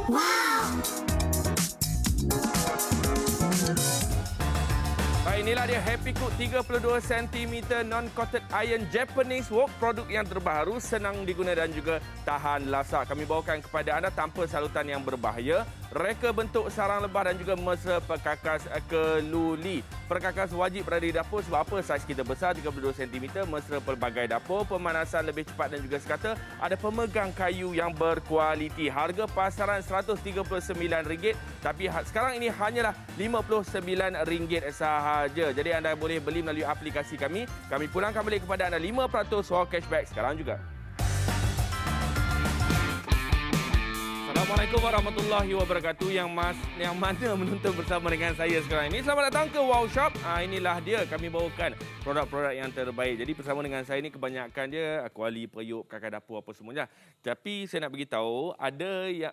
Baik, inilah dia Happy Cook 32 cm non-coated iron Japanese wok, produk yang terbaru, senang diguna dan juga tahan lasak. Kami bawakan kepada anda tanpa salutan yang berbahaya, reka bentuk sarang lebah dan juga mesra perkakas keluli. Perkakas wajib berada di dapur sebab apa? Saiz kita besar 32 cm, mesra pelbagai dapur, pemanasan lebih cepat dan juga sekata ada pemegang kayu yang berkualiti. Harga pasaran RM139, tapi sekarang ini hanyalah RM59 sahaja. Jadi anda boleh beli melalui aplikasi kami. Kami pulangkan balik kepada anda 5% wow cashback sekarang juga. Assalamualaikum warahmatullahi wabarakatuh. Yang mana menonton bersama dengan saya sekarang ini, selamat datang ke Wow Shop. Inilah dia, kami bawakan produk-produk yang terbaik. Jadi bersama dengan saya ini kebanyakan dia kuali, periuk, kakak dapur apa semuanya. Tapi saya nak beritahu,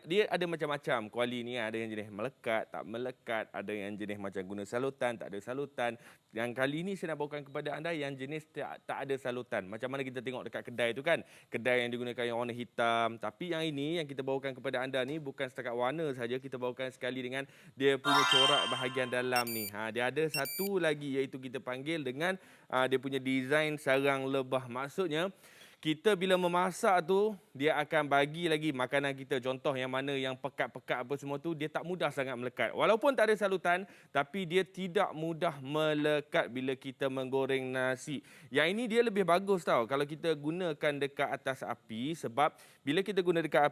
dia ada macam-macam kuali ni. Ada yang jenis melekat, tak melekat, ada yang jenis macam guna salutan, tak ada salutan. Yang kali ini saya nak bawakan kepada anda yang jenis tak ada salutan. Macam mana kita tengok dekat kedai tu kan, kedai yang digunakan yang warna hitam. Tapi yang ini yang kita bawakan kepada anda ni bukan setakat warna saja, kita bawakan sekali dengan dia punya corak bahagian dalam ni. Dia ada satu lagi iaitu kita panggil dengan dia punya design sarang lebah. Maksudnya kita bila memasak tu, dia akan bagi lagi makanan kita. Contoh yang mana yang pekat-pekat apa semua tu, dia tak mudah sangat melekat. Walaupun tak ada salutan, tapi dia tidak mudah melekat bila kita menggoreng nasi. Yang ini dia lebih bagus tau kalau kita gunakan dekat atas api. Sebab bila kita guna dekat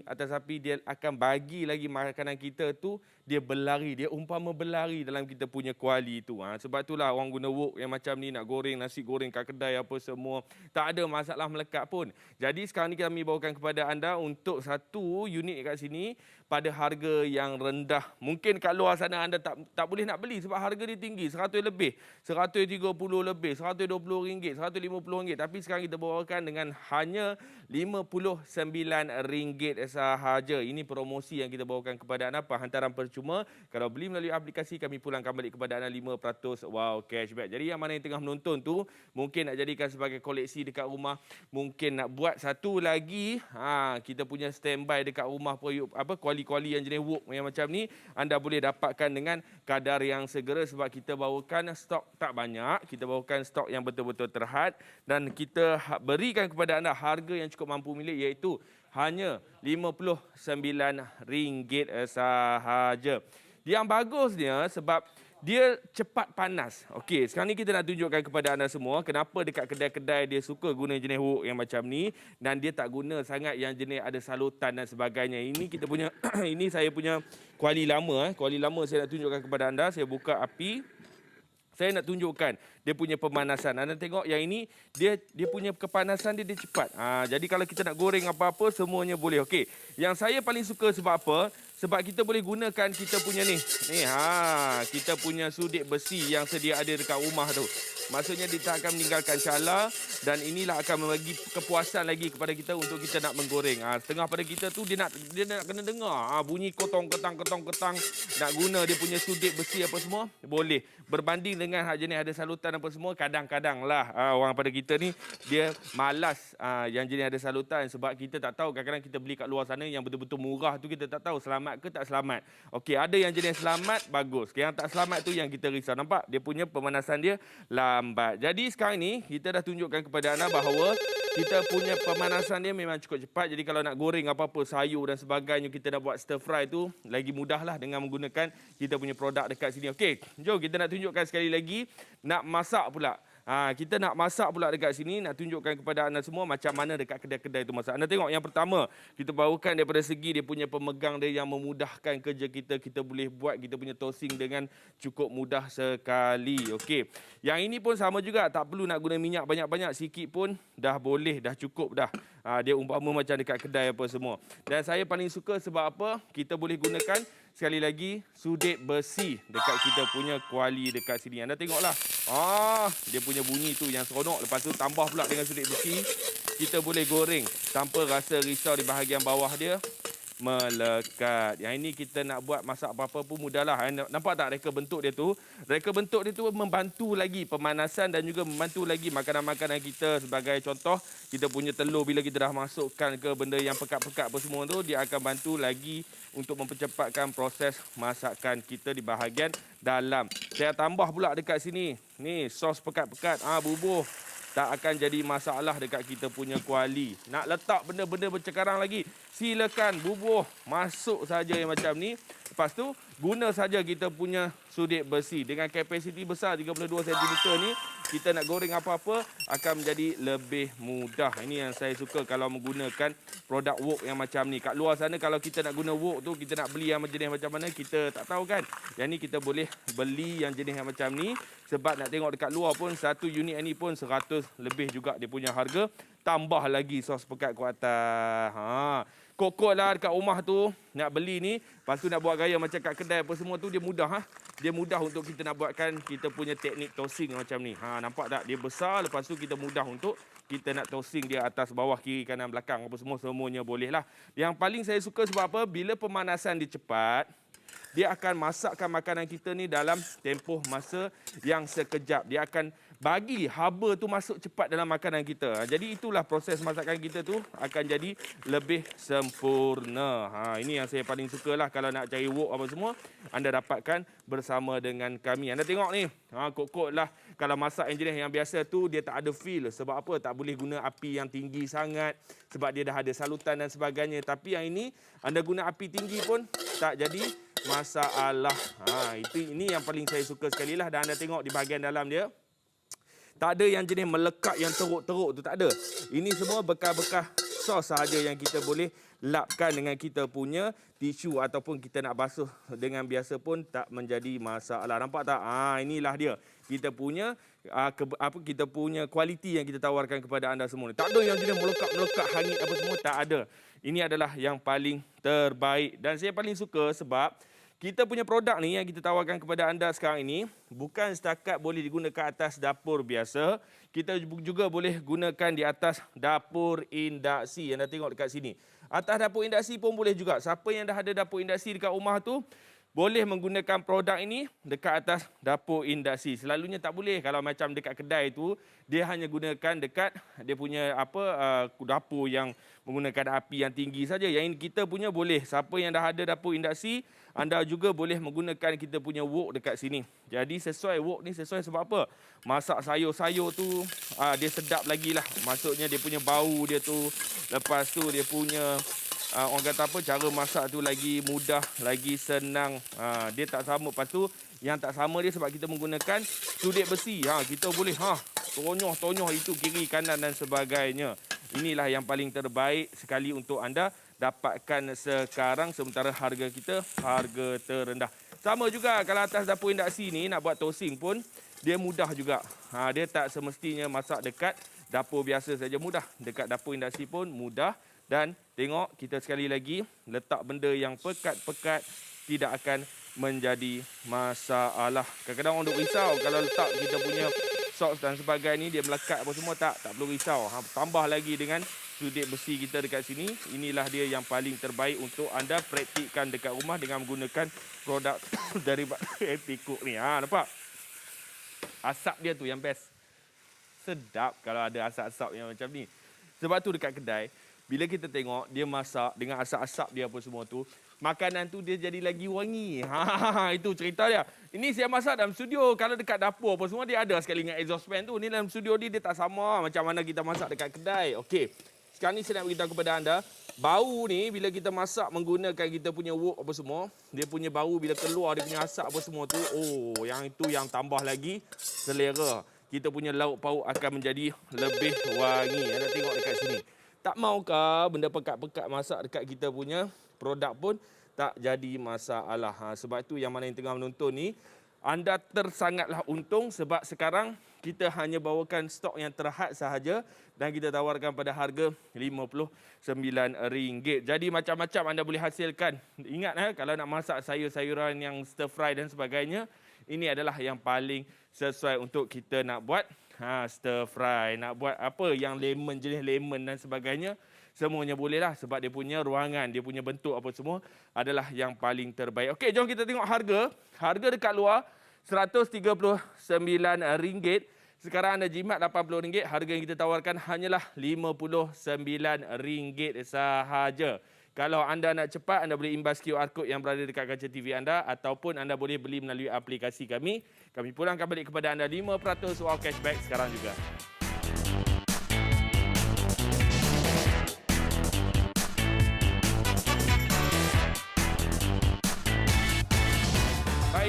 atas api, dia akan bagi lagi makanan kita tu, dia berlari. Dia umpama berlari dalam kita punya kuali tu. Sebab itulah orang guna wok yang macam ni, nak goreng nasi goreng kat kedai apa semua, tak ada masalah melekat pun. Jadi sekarang ni kami bawakan kepada anda untuk satu unit kat sini pada harga yang rendah. Mungkin kat luar sana anda tak boleh nak beli sebab harga dia tinggi, 100 lebih, 130 lebih, RM120, RM150. Tapi sekarang kita bawakan dengan hanya RM59 sahaja. Ini promosi yang kita bawakan kepada anda, hantaran percuma. Kalau beli melalui aplikasi, kami pulangkan balik kepada anda 5% wow cashback. Jadi yang mana yang tengah menonton tu, mungkin nak jadikan sebagai koleksi dekat rumah, mungkin nak buat satu lagi, kita punya standby dekat rumah, kuali-kuali yang jenis wok yang macam ni, anda boleh dapatkan dengan kadar yang segera sebab kita bawakan stok tak banyak, kita bawakan stok yang betul-betul terhad dan kita berikan kepada anda harga yang cukup mampu milik, iaitu hanya RM59 sahaja. Yang bagusnya sebab dia cepat panas. Okey, sekarang ni kita nak tunjukkan kepada anda semua kenapa dekat kedai-kedai dia suka guna jenis wok yang macam ni dan dia tak guna sangat yang jenis ada salutan dan sebagainya. Ini kita punya ini saya punya kuali lama. Kuali lama saya nak tunjukkan kepada anda. Saya buka api. Saya nak tunjukkan dia punya pemanasan. Anda tengok yang ini, dia punya kepanasan dia cepat. Jadi kalau kita nak goreng apa-apa, semuanya boleh. Okey, yang saya paling suka sebab apa? Sebab kita boleh gunakan kita punya ni. Kita punya sudik besi yang sedia ada dekat rumah tu. Maksudnya dia tak akan meninggalkan cala dan inilah akan membagi kepuasan lagi kepada kita untuk kita nak menggoreng. Setengah pada kita tu dia nak kena dengar bunyi ketang. Nak guna dia punya sudik besi apa semua, boleh. Berbanding dengan jenis ada salutan apa semua, kadang-kadang lah orang pada kita ni dia malas yang jenis ada salutan sebab kita tak tahu, kadang-kadang kita beli kat luar sana yang betul-betul murah tu kita tak tahu selamat ke tak selamat. Okey, ada yang jenis selamat, bagus. Yang tak selamat tu yang kita risau. Nampak dia punya pemanasan dia lambat. Jadi sekarang ni kita dah tunjukkan kepada anda bahawa kita punya pemanasan dia memang cukup cepat. Jadi kalau nak goreng apa-apa sayur dan sebagainya, kita nak buat stir fry tu lagi mudahlah dengan menggunakan kita punya produk dekat sini. Okey, jom kita nak tunjukkan sekali lagi. Nak masak pula. Kita nak masak pula dekat sini, nak tunjukkan kepada anda semua macam mana dekat kedai-kedai itu masak. Anda tengok yang pertama, kita bawakan daripada segi dia punya pemegang dia yang memudahkan kerja kita. Kita boleh buat kita punya toasting dengan cukup mudah sekali. Okey. Yang ini pun sama juga, tak perlu nak guna minyak banyak-banyak, sikit pun dah boleh, dah cukup dah. Dia umpama macam dekat kedai apa semua. Dan saya paling suka sebab apa? Kita boleh gunakan sekali lagi sudik besi dekat kita punya kuali dekat sini. Anda tengoklah. Dia punya bunyi tu yang seronok. Lepas tu tambah pula dengan sudik besi. Kita boleh goreng tanpa rasa risau di bahagian bawah dia. melekat. Yang ini kita nak buat masak apa-apa pun mudahlah. Nampak tak reka bentuk dia tu? Reka bentuk dia tu membantu lagi pemanasan dan juga membantu lagi makanan-makanan kita. Sebagai contoh, kita punya telur bila kita dah masukkan ke benda yang pekat-pekat apa semua tu, dia akan bantu lagi untuk mempercepatkan proses masakan kita di bahagian dalam. Saya tambah pula dekat sini. Ni sos pekat-pekat. Bubuh. Tak akan jadi masalah dekat kita punya kuali. Nak letak benda-benda bercekarang lagi, silakan bubuh. Masuk saja yang macam ni. Lepas tu, guna saja kita punya sudik besi. Dengan kapasiti besar 32 cm ni, kita nak goreng apa-apa akan menjadi lebih mudah. Ini yang saya suka kalau menggunakan produk wok yang macam ni. Kat luar sana kalau kita nak guna wok tu, kita nak beli yang jenis macam mana, kita tak tahu kan. Yang ni kita boleh beli yang jenis yang macam ni. Sebab nak tengok dekat luar pun, satu unit ni pun 100 lebih juga dia punya harga. Tambah lagi sos pekat ku atas. Kokot lah dekat rumah tu nak beli ni. Lepas tu nak buat gaya macam kat kedai apa semua tu, dia mudah. Dia mudah untuk kita nak buatkan kita punya teknik toasting macam ni. Nampak tak? Dia besar, lepas tu kita mudah untuk kita nak toasting dia atas, bawah, kiri, kanan, belakang apa semua, semuanya boleh lah. Yang paling saya suka sebab apa? Bila pemanasan dia cepat, dia akan masakkan makanan kita ni dalam tempoh masa yang sekejap. Dia akan bagi haba tu masuk cepat dalam makanan kita. Jadi itulah proses masakan kita tu akan jadi lebih sempurna. Ini yang saya paling suka lah. Kalau nak cari wok apa semua, anda dapatkan bersama dengan kami. Anda tengok ni, kok-kok lah. Kalau masak yang jenis yang biasa tu, dia tak ada feel. Sebab apa? Tak boleh guna api yang tinggi sangat. Sebab dia dah ada salutan dan sebagainya. Tapi yang ini, anda guna api tinggi pun tak jadi masalah. Ini yang paling saya suka sekali lah. Dan anda tengok di bahagian dalam dia, tak ada yang jenis melekat yang teruk-teruk tu, tak ada. Ini semua bekas-bekas sos sahaja yang kita boleh lapkan dengan kita punya tisu ataupun kita nak basuh dengan biasa pun tak menjadi masalah. Nampak tak? Inilah dia. Kita punya kita punya kualiti yang kita tawarkan kepada anda semua. Tak ada yang jenis melekat-melekat hangit apa semua, tak ada. Ini adalah yang paling terbaik dan saya paling suka sebab kita punya produk ni yang kita tawarkan kepada anda sekarang ini bukan setakat boleh digunakan atas dapur biasa, kita juga boleh gunakan di atas dapur induksi. Anda tengok dekat sini. Atas dapur induksi pun boleh juga. Siapa yang dah ada dapur induksi dekat rumah tu, boleh menggunakan produk ini dekat atas dapur induksi. Selalunya tak boleh. Kalau macam dekat kedai tu, dia hanya gunakan dekat dia punya dapur yang menggunakan api yang tinggi saja. Yang ini kita punya boleh. Siapa yang dah ada dapur induksi, anda juga boleh menggunakan kita punya wok dekat sini. Jadi sesuai wok ni sesuai sebab apa? Masak sayur-sayur tu dia sedap lagi lah. Maksudnya dia punya bau dia tu. Lepas tu dia punya orang kata apa, cara masak tu lagi mudah, lagi senang. Dia tak sama. Lepas tu yang tak sama dia sebab kita menggunakan sudik besi. Kita boleh tonyoh itu kiri kanan dan sebagainya. Inilah yang paling terbaik sekali untuk anda dapatkan sekarang, sementara harga kita harga terendah. Sama juga kalau atas dapur induksi ni nak buat toasting pun dia mudah juga. Dia tak semestinya masak dekat dapur biasa saja mudah. Dekat dapur induksi pun mudah. Dan tengok, kita sekali lagi letak benda yang pekat-pekat tidak akan menjadi masalah. Kadang-kadang orang duk risau kalau letak kita punya sos dan sebagainya dia melekat apa semua, tak perlu risau. Tambah lagi dengan sudik besi kita dekat sini. Inilah dia yang paling terbaik untuk anda praktikkan dekat rumah dengan menggunakan produk daripada Epiccook ni. Nampak? Asap dia tu yang best. Sedap kalau ada asap-asap yang macam ni. Sebab tu dekat kedai, bila kita tengok dia masak dengan asap-asap dia apa semua tu, makanan tu dia jadi lagi wangi. Itu cerita dia. Ini saya masak dalam studio. Kalau dekat dapur apa semua dia ada sekali dengan exhaust fan tu. Ni dalam studio dia tak sama macam mana kita masak dekat kedai. Okey. Sekarang ni saya nak beritahu kepada anda, bau ni bila kita masak menggunakan kita punya wok apa semua, dia punya bau bila keluar dia punya asap apa semua tu, yang itu yang tambah lagi selera. Kita punya lauk pauk akan menjadi lebih wangi. Anda tengok dekat sini. Tak maukah benda pekat-pekat masak dekat kita punya produk pun tak jadi masalah. Sebab itu yang mana yang tengah menonton ni, anda tersangatlah untung sebab sekarang kita hanya bawakan stok yang terhad sahaja dan kita tawarkan pada harga RM59. Jadi macam-macam anda boleh hasilkan. Ingat kalau nak masak sayur-sayuran yang stir fry dan sebagainya, ini adalah yang paling sesuai untuk kita nak buat stir fry, nak buat apa yang lemon, jenis lemon dan sebagainya. semuanya bolehlah sebab dia punya ruangan, dia punya bentuk apa semua adalah yang paling terbaik. Okey, jom kita tengok harga. Harga dekat luar RM139. Sekarang anda jimat RM80. Harga yang kita tawarkan hanyalah RM59 sahaja. Kalau anda nak cepat, anda boleh imbas QR code yang berada dekat kaca TV anda ataupun anda boleh beli melalui aplikasi kami. Kami pulangkan balik kepada anda 5% wow cashback sekarang juga.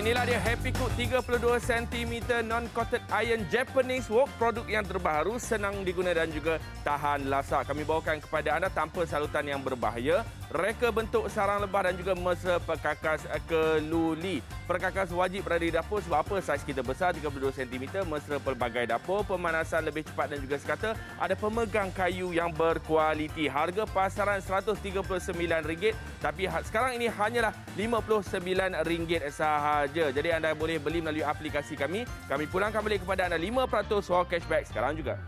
Inilah dia Happy Cook 32 cm non-coated iron Japanese wok, produk yang terbaru, senang diguna dan juga tahan lasak. Kami bawakan kepada anda tanpa salutan yang berbahaya, reka bentuk sarang lebah dan juga mesra perkakas keluli. Perkakas wajib berada di dapur sebab apa? Saiz kita besar 32 cm, mesra pelbagai dapur, pemanasan lebih cepat dan juga sekata, ada pemegang kayu yang berkualiti. Harga pasaran RM139, tapi sekarang ini hanyalah RM59 sahaja. Jadi anda boleh beli melalui aplikasi kami. Kami pulangkan balik kepada anda 5% wow cashback sekarang juga.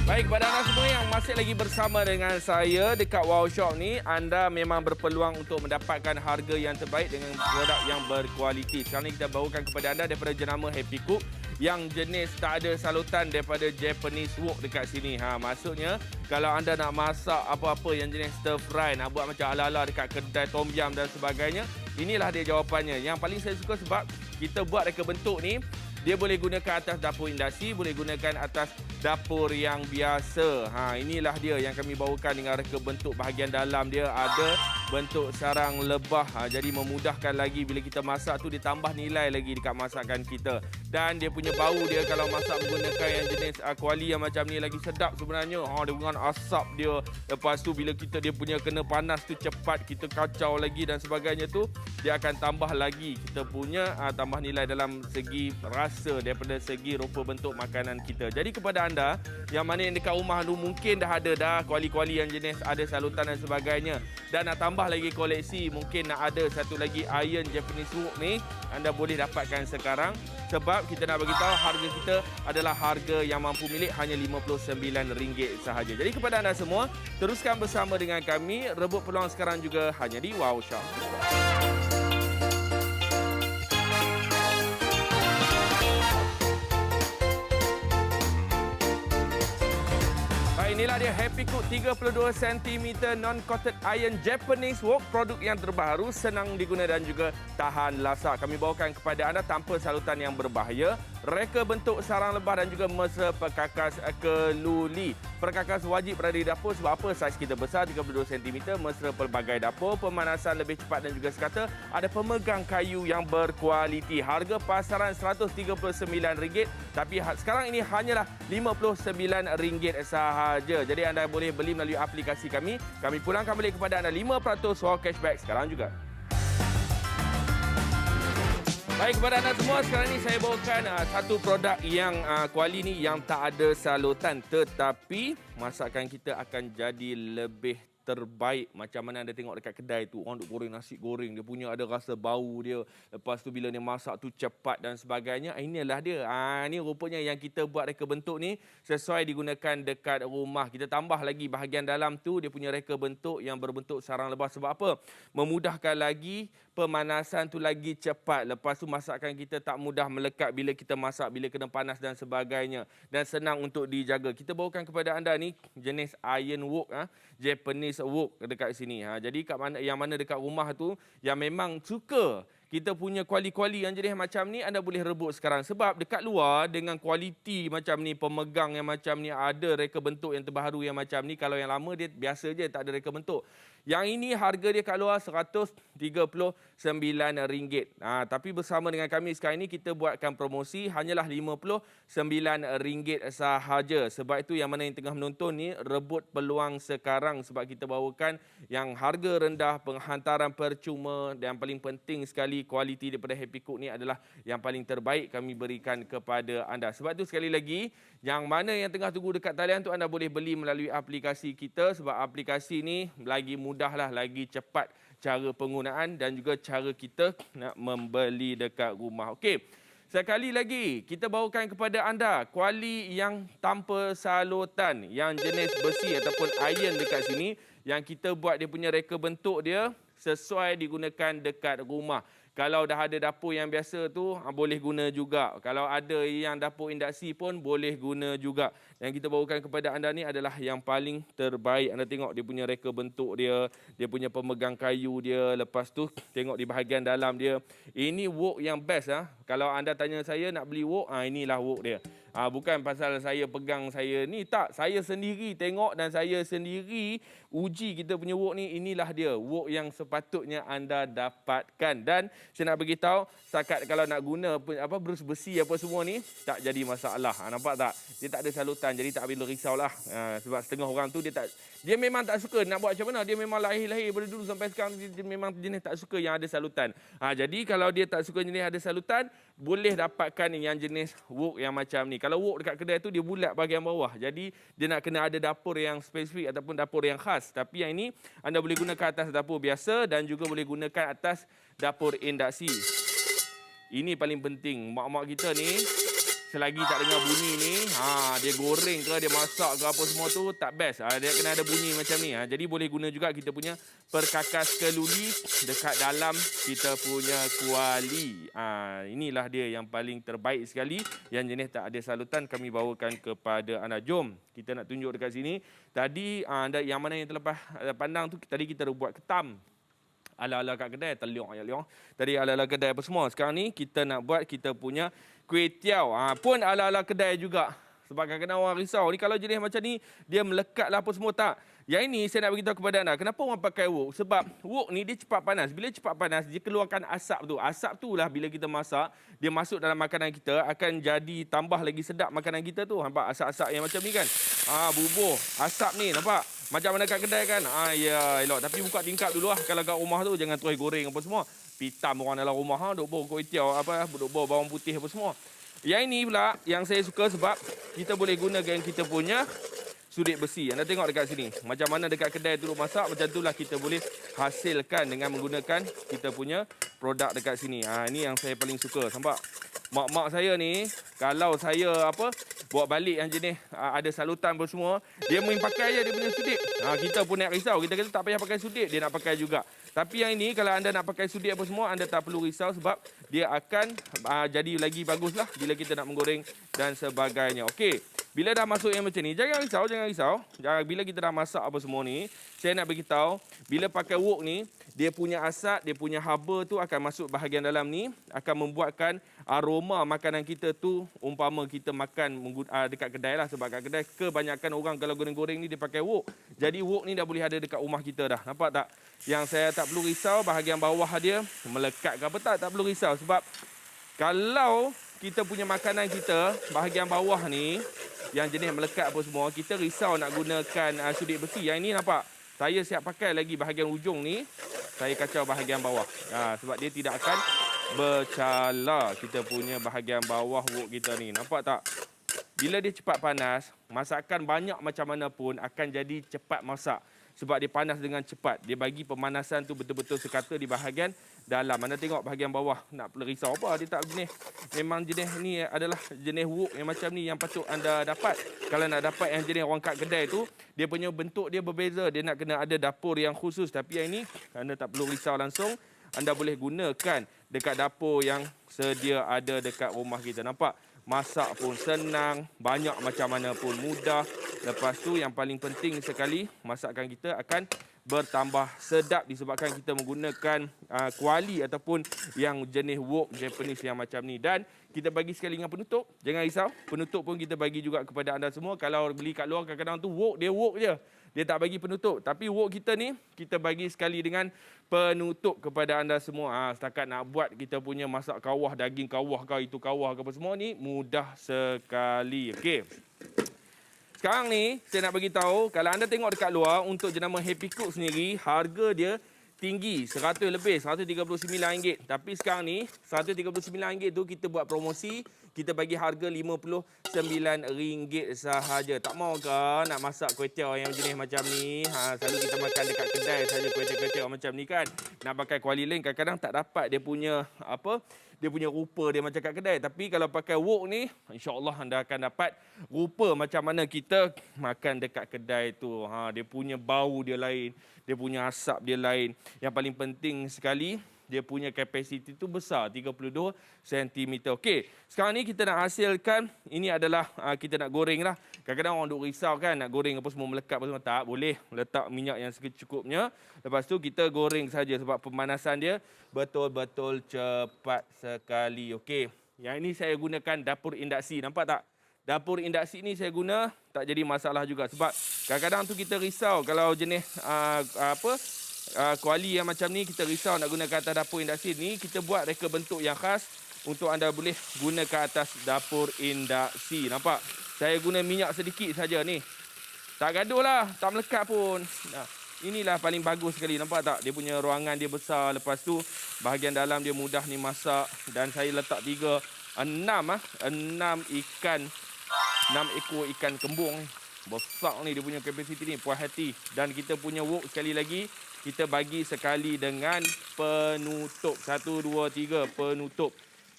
Baik, kepada anda semua yang masih lagi bersama dengan saya dekat Wow Shop ni, anda memang berpeluang untuk mendapatkan harga yang terbaik dengan produk yang berkualiti. Sekarang ni kita bawakan kepada anda daripada jenama Happy Cook yang jenis tak ada salutan daripada Japanese wok dekat sini. Maksudnya kalau anda nak masak apa-apa yang jenis stir fry, nak buat macam ala-ala dekat kedai tom yum dan sebagainya, inilah dia jawapannya. Yang paling saya suka sebab kita buat reka bentuk ni, dia boleh gunakan atas dapur industri, boleh gunakan atas dapur yang biasa. Inilah dia yang kami bawakan dengan reka bentuk bahagian dalam dia ada bentuk sarang lebah. Jadi memudahkan lagi bila kita masak tu, dia tambah nilai lagi dekat masakan kita. Dan dia punya bau dia kalau masak menggunakan yang jenis kuali yang macam ni lagi sedap sebenarnya. Dengan asap dia. Lepas tu bila dia punya kena panas tu cepat kita kacau lagi dan sebagainya tu, dia akan tambah lagi kita punya tambah nilai dalam segi rasa daripada segi rupa bentuk makanan kita. Jadi kepada anda yang mana yang dekat rumah tu mungkin dah ada dah kuali-kuali yang jenis ada salutan dan sebagainya, dan nak tambah lagi koleksi, mungkin nak ada satu lagi iron Japanese wok ni, anda boleh dapatkan sekarang sebab kita nak bagi tahu harga kita adalah harga yang mampu milik hanya RM59 sahaja. Jadi kepada anda semua, teruskan bersama dengan kami, rebut peluang sekarang juga hanya di Wow Shop. Inilah dia Happy Cook 32 cm non-coated iron Japanese wok, produk yang terbaru, senang diguna dan juga tahan lasak. Kami bawakan kepada anda tanpa salutan yang berbahaya, reka bentuk sarang lebah dan juga mesra perkakas keluli. Perkakas wajib berada di dapur sebab apa? Saiz kita besar 32 cm, mesra pelbagai dapur, pemanasan lebih cepat dan juga sekata, ada pemegang kayu yang berkualiti. Harga pasaran RM139, tapi sekarang ini hanyalah RM59 sahaja. Jadi anda boleh beli melalui aplikasi kami. Kami pulangkan balik kepada anda 5% wow cashback sekarang juga. Baik, kepada anda semua, sekarang ini saya bawakan satu produk yang kuali ni yang tak ada salutan, tetapi masakan kita akan jadi lebih terbaik. Macam mana anda tengok dekat kedai tu, orang duk goreng nasi goreng, dia punya ada rasa bau dia. Lepas tu bila dia masak tu cepat dan sebagainya. Inilah dia. Ni rupanya yang kita buat reka bentuk ni sesuai digunakan dekat rumah. Kita tambah lagi bahagian dalam tu, dia punya reka bentuk yang berbentuk sarang lebah. Sebab apa? Memudahkan lagi, pemanasan tu lagi cepat. Lepas tu masakan kita tak mudah melekat bila kita masak, bila kena panas dan sebagainya. Dan senang untuk dijaga. Kita bawakan kepada anda ni jenis iron wok, Japanese wok dekat sini. Jadi yang mana dekat rumah tu yang memang suka kita punya kuali-kuali yang jenis macam ni, anda boleh rebut sekarang. Sebab dekat luar dengan kualiti macam ni, pemegang yang macam ni, ada reka bentuk yang terbaru yang macam ni. Kalau yang lama dia biasa je, tak ada reka bentuk. Yang ini harga dia kat luar RM139. Tapi bersama dengan kami sekarang ini kita buatkan promosi hanyalah RM59 sahaja. Sebab itu yang mana yang tengah menonton ni, rebut peluang sekarang sebab kita bawakan yang harga rendah, penghantaran percuma, dan paling penting sekali kualiti daripada Happy Cook ni adalah yang paling terbaik kami berikan kepada anda. Sebab itu sekali lagi, yang mana yang tengah tunggu dekat talian tu, anda boleh beli melalui aplikasi kita sebab aplikasi ni lagi mudahlah, lagi cepat cara penggunaan dan juga cara kita nak membeli dekat rumah. Okey. Sekali lagi, kita bawakan kepada anda kuali yang tanpa salutan, yang jenis besi ataupun iron dekat sini, yang kita buat dia punya reka bentuk dia sesuai digunakan dekat rumah. Kalau dah ada dapur yang biasa tu, boleh guna juga. Kalau ada yang dapur induksi pun boleh guna juga. Yang kita bawakan kepada anda ni adalah yang paling terbaik. Anda tengok dia punya reka bentuk dia punya pemegang kayu dia. Lepas tu tengok di bahagian dalam dia. Ini wok yang best. Kalau anda tanya saya nak beli wok, inilah wok dia. Bukan pasal saya pegang saya ni, tak. Saya sendiri tengok dan saya sendiri uji kita punya wok ni. Inilah dia, wok yang sepatutnya anda dapatkan. Dan saya nak beritahu, setakat kalau nak guna brus besi apa semua ni, tak jadi masalah. Nampak tak? Dia tak ada salutan, jadi tak perlu risaulah. Sebab setengah orang tu dia memang tak suka nak buat macam mana. Dia memang lahir-lahir dari dulu sampai sekarang, dia memang jenis tak suka yang ada salutan. Jadi kalau dia tak suka jenis ada salutan, boleh dapatkan yang jenis wok yang macam ni. Kalau wok dekat kedai tu dia bulat bahagian bawah. Jadi dia nak kena ada dapur yang spesifik ataupun dapur yang khas. Tapi yang ini anda boleh gunakan atas dapur biasa dan juga boleh gunakan atas dapur induksi. Ini paling penting. Mak-mak kita ni selagi tak dengar bunyi ni, dia goreng ke, dia masak ke apa semua tu tak best. Dia kena ada bunyi macam ni. Jadi boleh guna juga kita punya perkakas keluli dekat dalam kita punya kuali. Inilah dia yang paling terbaik sekali. Yang jenis tak ada salutan kami bawakan kepada anda. Jom kita nak tunjuk dekat sini. Tadi yang mana yang terlepas pandang tu, tadi kita buat ketam. Ala-ala kat kedai, terliong. Tadi ala-ala kedai apa semua. Sekarang ni kita nak buat kita punya kuih tiaw. Pun ala-ala kedai juga. Sebab kadang-kadang orang risau. Ni kalau jenis macam ni, dia melekat lah apa semua, tak. Yang ini saya nak beritahu kepada anda. Kenapa orang pakai wok? Sebab wok ni dia cepat panas. Bila cepat panas, dia keluarkan asap tu. Asap tu lah bila kita masak, dia masuk dalam makanan kita, akan jadi tambah lagi sedap makanan kita tu. Nampak asap-asap yang macam ni kan? Bubur. Asap ni, nampak? Macam mana kat kedai kan? Ya, elok. Tapi buka tingkap dulu lah. Kalau kat rumah tu, jangan terus goreng apa semua. Pitam orang dalam rumah, duk bau kuih tiaw, duk bau bawang putih apa semua. Yang ini pula, yang saya suka sebab kita boleh gunakan kita punya sudut besi. Anda tengok dekat sini. Macam mana dekat kedai tu masak, macam itulah kita boleh hasilkan dengan menggunakan kita punya produk dekat sini. Ini yang saya paling suka. Nampak? Mak-mak saya ni, kalau saya bawa balik yang jenis ada salutan pun semua, dia main pakai je dia punya sudut. Kita pun nak risau. Kita kata tak payah pakai sudut, dia nak pakai juga. Tapi yang ini, kalau anda nak pakai sudut apa semua, anda tak perlu risau sebab dia akan jadi lagi baguslah bila kita nak menggoreng dan sebagainya. Okey. Bila dah masuk yang macam ni, jangan risau. Bila kita dah masak apa semua ni, saya nak beritahu, bila pakai wok ni, dia punya asap, dia punya haba tu akan masuk bahagian dalam ni, akan membuatkan aroma makanan kita tu, umpama kita makan dekat kedai lah. Sebab kat kedai, kebanyakan orang kalau goreng-goreng ni, dia pakai wok. Jadi wok ni dah boleh ada dekat rumah kita dah. Nampak tak? Yang saya tak perlu risau, bahagian bawah dia, melekat ke apa tak perlu risau. Sebab kalau kita punya makanan kita, bahagian bawah ni, yang jenis melekat apa semua, kita risau nak gunakan sudut besi. Yang ini nampak, saya siap pakai lagi bahagian ujung ni, saya kacau bahagian bawah. Sebab dia tidak akan bercala kita punya bahagian bawah wok kita ni. Nampak tak? Bila dia cepat panas, masakan banyak macam mana pun akan jadi cepat masak. Sebab dia panas dengan cepat. Dia bagi pemanasan tu betul-betul sekata di bahagian dalam. Anda tengok bahagian bawah. Nak risau apa? Dia tak jenis. Memang jenis ni adalah jenis wok yang macam ni yang patut anda dapat. Kalau nak dapat yang jenis orang kat kedai tu, dia punya bentuk dia berbeza. Dia nak kena ada dapur yang khusus. Tapi yang ini, anda tak perlu risau langsung. Anda boleh gunakan dekat dapur yang sedia ada dekat rumah kita. Nampak? Masak pun senang, banyak macam mana pun mudah. Lepas tu yang paling penting sekali, masakan kita akan bertambah sedap disebabkan kita menggunakan kuali ataupun yang jenis wok Japanese yang macam ni. Dan kita bagi sekali dengan penutup. Jangan risau, penutup pun kita bagi juga kepada anda semua. Kalau beli kat luar kadang-kadang tu wok, dia wok je. Dia tak bagi penutup. Tapi wok kita ni, kita bagi sekali dengan penutup kepada anda semua. Setakat nak buat kita punya masak kawah, daging kawah ke, itu kawah ke apa semua ni, mudah sekali. Okey. Sekarang ni, saya nak bagi tahu, kalau anda tengok dekat luar, untuk jenama Happy Cook sendiri, harga dia tinggi, 100 lebih, RM139. Tapi sekarang ni, RM139 tu kita buat promosi, kita bagi harga RM59 sahaja. Tak mau ke nak masak kuih tiaw yang jenis macam ni? Selalu kita makan dekat kedai saja kuih tiaw macam ni kan. Nak pakai kuali lain kadang-kadang tak dapat dia punya rupa dia macam kat kedai. Tapi kalau pakai wok ni, insya-Allah anda akan dapat rupa macam mana kita makan dekat kedai tu. Dia punya bau dia lain, dia punya asap dia lain. Yang paling penting sekali, dia punya kapasiti tu besar, 32 cm. Okey, sekarang ni kita nak hasilkan, ini adalah kita nak goreng lah. Kadang-kadang orang duk risau kan, nak goreng apa semua melekat apa semua. Tak boleh, letak minyak yang secukupnya. Lepas tu kita goreng saja sebab pemanasan dia betul-betul cepat sekali. Okey, yang ini saya gunakan dapur induksi. Nampak tak? Dapur induksi ni saya guna, tak jadi masalah juga. Sebab kadang-kadang tu kita risau kalau jenis kuali yang macam ni, kita risau nak guna ke atas dapur induksi ni. Kita buat reka bentuk yang khas untuk anda boleh guna ke atas dapur induksi. Nampak? Saya guna minyak sedikit saja ni. Tak gaduh lah, tak melekat pun. Inilah paling bagus sekali. Nampak tak? Dia punya ruangan dia besar. Lepas tu bahagian dalam dia mudah ni masak. Dan saya letak 6 ekor ikan kembung ni. Besar ni dia punya kapasiti ni. Puas hati. Dan kita punya wok sekali lagi, kita bagi sekali dengan penutup. 1, 2, 3 penutup.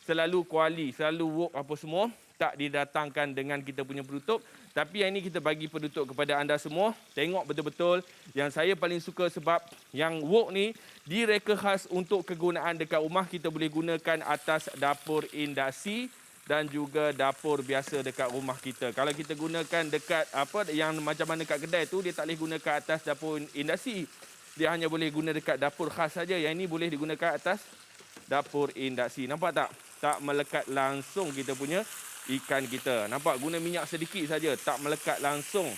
Selalu kuali, selalu wok apa semua tak didatangkan dengan kita punya penutup. Tapi yang ini kita bagi penutup kepada anda semua. Tengok betul-betul. Yang saya paling suka sebab yang wok ni direka khas untuk kegunaan dekat rumah. Kita boleh gunakan atas dapur induksi dan juga dapur biasa dekat rumah kita. Kalau kita gunakan dekat yang macam mana dekat kedai tu, dia tak boleh gunakan atas dapur induksi. Dia hanya boleh guna dekat dapur khas saja. Yang ini boleh digunakan atas dapur induksi. Nampak tak? Tak melekat langsung kita punya ikan kita. Nampak? Guna minyak sedikit saja, tak melekat langsung.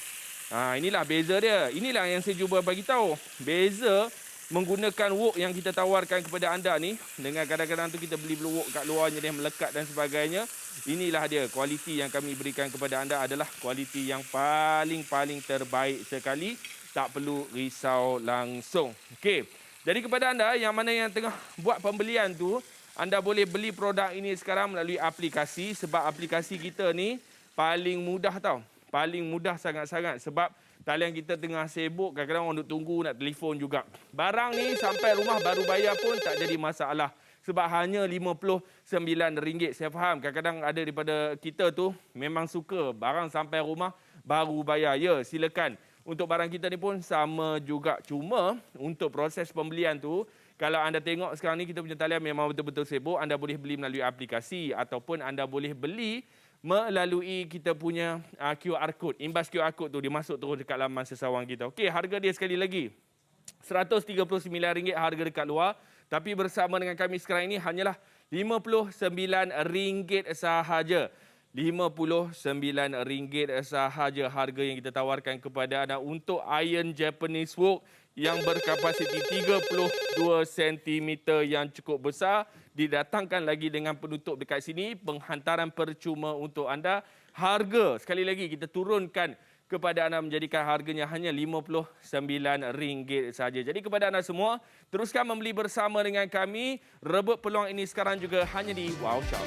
Inilah beza dia. Inilah yang saya cuba bagi tahu. Beza menggunakan wok yang kita tawarkan kepada anda ni, dengan kadang-kadang tu kita beli wok kat luarnya dia melekat dan sebagainya. Inilah dia, kualiti yang kami berikan kepada anda adalah kualiti yang paling terbaik sekali. Tak perlu risau langsung. Okey. Jadi kepada anda yang mana yang tengah buat pembelian tu, anda boleh beli produk ini sekarang melalui aplikasi. Sebab aplikasi kita ni paling mudah tau. Paling mudah sangat-sangat. Sebab talian kita tengah sibuk, kadang-kadang orang duk tunggu nak telefon juga. Barang ni sampai rumah baru bayar pun tak jadi masalah. Sebab hanya RM59. Saya faham kadang-kadang ada daripada kita tu memang suka barang sampai rumah baru bayar. Ya, silakan. Untuk barang kita ni pun sama juga. Cuma untuk proses pembelian tu, kalau anda tengok sekarang ni kita punya talian memang betul-betul sibuk. Anda boleh beli melalui aplikasi ataupun anda boleh beli melalui kita punya QR code. Imbas QR code tu dia masuk terus dekat laman sesawang kita. Okey, harga dia sekali lagi RM139 harga dekat luar. Tapi bersama dengan kami sekarang ini hanyalah RM59 sahaja. RM59 sahaja harga yang kita tawarkan kepada anda untuk iron Japanese wok yang berkapasiti 32 cm yang cukup besar. Didatangkan lagi dengan penutup dekat sini. Penghantaran percuma untuk anda. Harga, sekali lagi kita turunkan kepada anda menjadikan harganya hanya RM59 saja. Jadi kepada anda semua, teruskan membeli bersama dengan kami. Rebut peluang ini sekarang juga hanya di Wow Shop.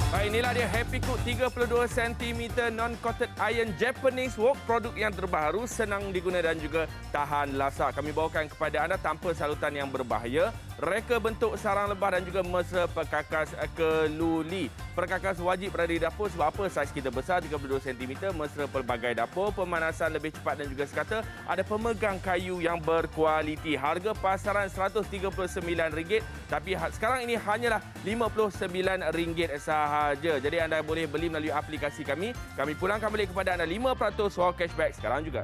Baik, inilah dia Happy Cook 32 cm non-coated iron Japanese wok. Produk yang terbaru, senang diguna dan juga tahan lasak. Kami bawakan kepada anda tanpa salutan yang berbahaya. Reka bentuk sarang lebah dan juga mesra perkakas keluli. Perkakas wajib berada di dapur sebab apa? Saiz kita besar 32 cm, mesra pelbagai dapur, pemanasan lebih cepat dan juga sekata ada pemegang kayu yang berkualiti. Harga pasaran RM139, tapi sekarang ini hanyalah RM59 sahaja. Jadi anda boleh beli melalui aplikasi kami. Kami pulangkan balik kepada anda 5% wow cashback sekarang juga.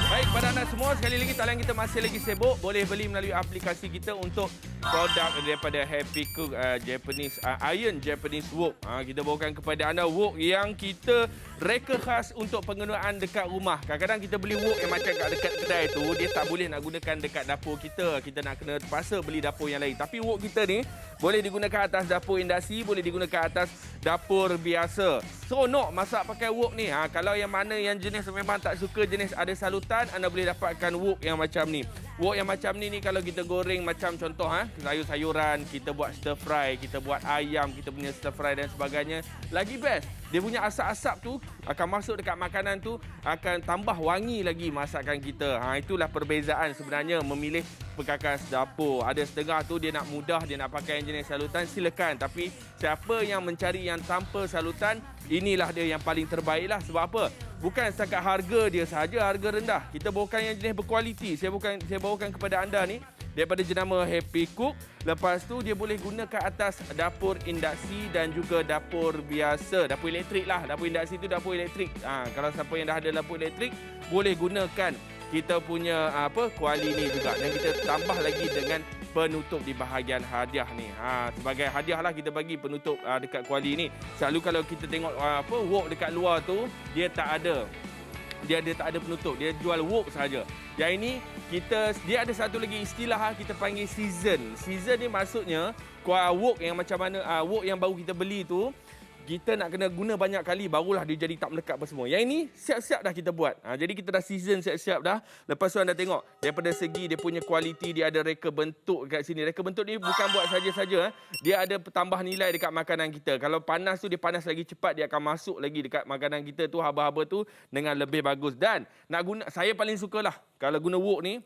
Baik, pada anda semua, sekali lagi talian kita masih lagi sibuk. Boleh beli melalui aplikasi kita untuk produk daripada Happy Cook Japanese Iron Japanese Wok. Kita bawakan kepada anda wok yang kita reka khas untuk penggunaan dekat rumah. Kadang-kadang kita beli wok yang macam kat dekat kedai tu, dia tak boleh nak gunakan dekat dapur kita. Kita nak kena terpaksa beli dapur yang lain. Tapi wok kita ni Boleh digunakan atas dapur induksi, boleh digunakan atas dapur biasa. Seronok masak pakai wok ni. Kalau yang mana yang jenis memang tak suka jenis ada salutan, anda boleh dapatkan wok yang macam ni. Wok yang macam ni kalau kita goreng macam contoh sayur-sayuran, kita buat stir fry, kita buat ayam, kita punya stir fry dan sebagainya. Lagi best. Dia punya asap-asap tu akan masuk dekat makanan tu, akan tambah wangi lagi masakan kita. Itulah perbezaan sebenarnya memilih perkakas dapur. Ada setengah tu dia nak mudah, dia nak pakai yang jenis salutan, silakan. Tapi siapa yang mencari yang tanpa salutan, inilah dia yang paling terbaik lah. Sebab apa? Bukan setakat harga dia sahaja, harga rendah. Kita bawakan yang jenis berkualiti. Saya bawakan kepada anda ni daripada jenama Happy Cook. Lepas tu dia boleh gunakan atas dapur induksi dan juga dapur biasa. Dapur elektrik lah. Dapur induksi tu dapur elektrik. Kalau siapa yang dah ada dapur elektrik, boleh gunakan kita punya kuali ni juga. Dan kita tambah lagi dengan penutup di bahagian hadiah ni. Sebagai hadiah lah kita bagi penutup dekat kuali ni. Selalu kalau kita tengok wok dekat luar tu, dia tak ada. Dia tak ada penutup. Dia jual wok saja. Yang ini dia ada satu lagi istilah kita panggil season. Season ni maksudnya wok yang macam mana wok yang baru kita beli tu, kita nak kena guna banyak kali barulah dia jadi tak melekat apa semua. Yang ini siap-siap dah kita buat. Jadi kita dah season siap-siap dah. Lepas tu anda tengok daripada segi dia punya kualiti, dia ada reka bentuk kat sini. Reka bentuk ni bukan buat saja-saja. Dia ada tambah nilai dekat makanan kita. Kalau panas tu dia panas lagi cepat, dia akan masuk lagi dekat makanan kita tu, haba-haba tu dengan lebih bagus. Dan saya paling sukalah kalau guna wok ni.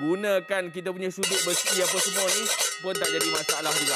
Gunakan kita punya sudut besi apa semua ni pun tak jadi masalah juga.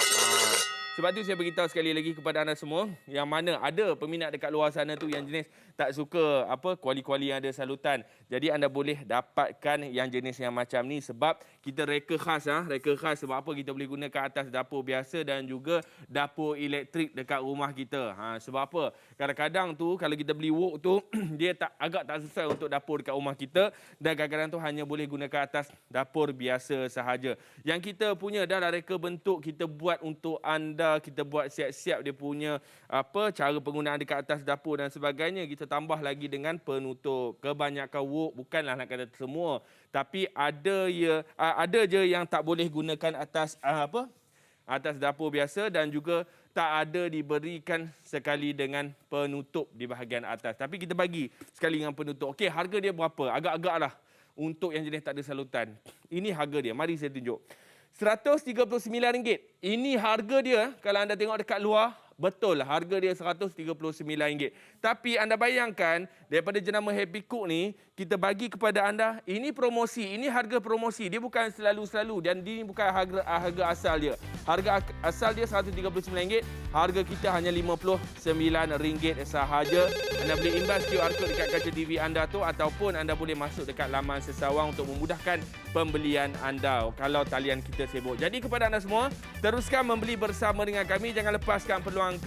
Sebab tu saya beritahu sekali lagi kepada anda semua yang mana ada peminat dekat luar sana tu yang jenis tak suka kuali-kuali yang ada salutan. Jadi anda boleh dapatkan yang jenis yang macam ni sebab kita reka khas. Reka khas sebab apa? Kita boleh gunakan atas dapur biasa dan juga dapur elektrik dekat rumah kita. Sebab apa? Kadang-kadang tu kalau kita beli wok tu dia agak tak sesuai untuk dapur dekat rumah kita dan kadang-kadang tu hanya boleh gunakan atas dapur biasa sahaja. Yang kita punya dah reka bentuk kita buat untuk anda, kita buat siap-siap dia punya cara penggunaan dekat atas dapur dan sebagainya. Kita tambah lagi dengan penutup. Kebanyakan wok, bukanlah nak kata semua, tapi ada je yang tak boleh gunakan atas atas dapur biasa dan juga tak ada diberikan sekali dengan penutup di bahagian atas. Tapi kita bagi sekali dengan penutup. Okey, harga dia berapa? Agak-agak lah untuk yang jenis tak ada salutan. Ini harga dia. Mari saya tunjuk. RM139. Ini harga dia kalau anda tengok dekat luar, betul harga dia RM139. Tapi anda bayangkan daripada jenama Happy Cook ni, kita bagi kepada anda, ini promosi, ini harga promosi. Dia bukan selalu-selalu dan ini bukan harga asal dia. Harga asal dia RM139, harga kita hanya RM59 sahaja. Anda boleh imbas QR code dekat kaca TV anda tu ataupun anda boleh masuk dekat laman Sesawang untuk memudahkan pembelian anda kalau talian kita sibuk. Jadi kepada anda semua, teruskan membeli bersama dengan kami. Jangan lepaskan peluang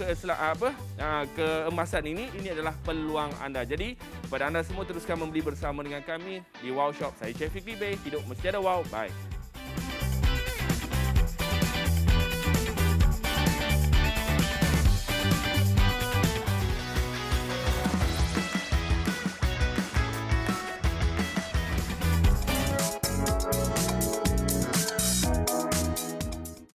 keemasan ini. Ini adalah peluang anda. Jadi kepada anda semua, teruskan membeli bersama dengan kami di Wow Shop. Saya Chef Fikri Bey. Hidup mesti ada wow. Bye.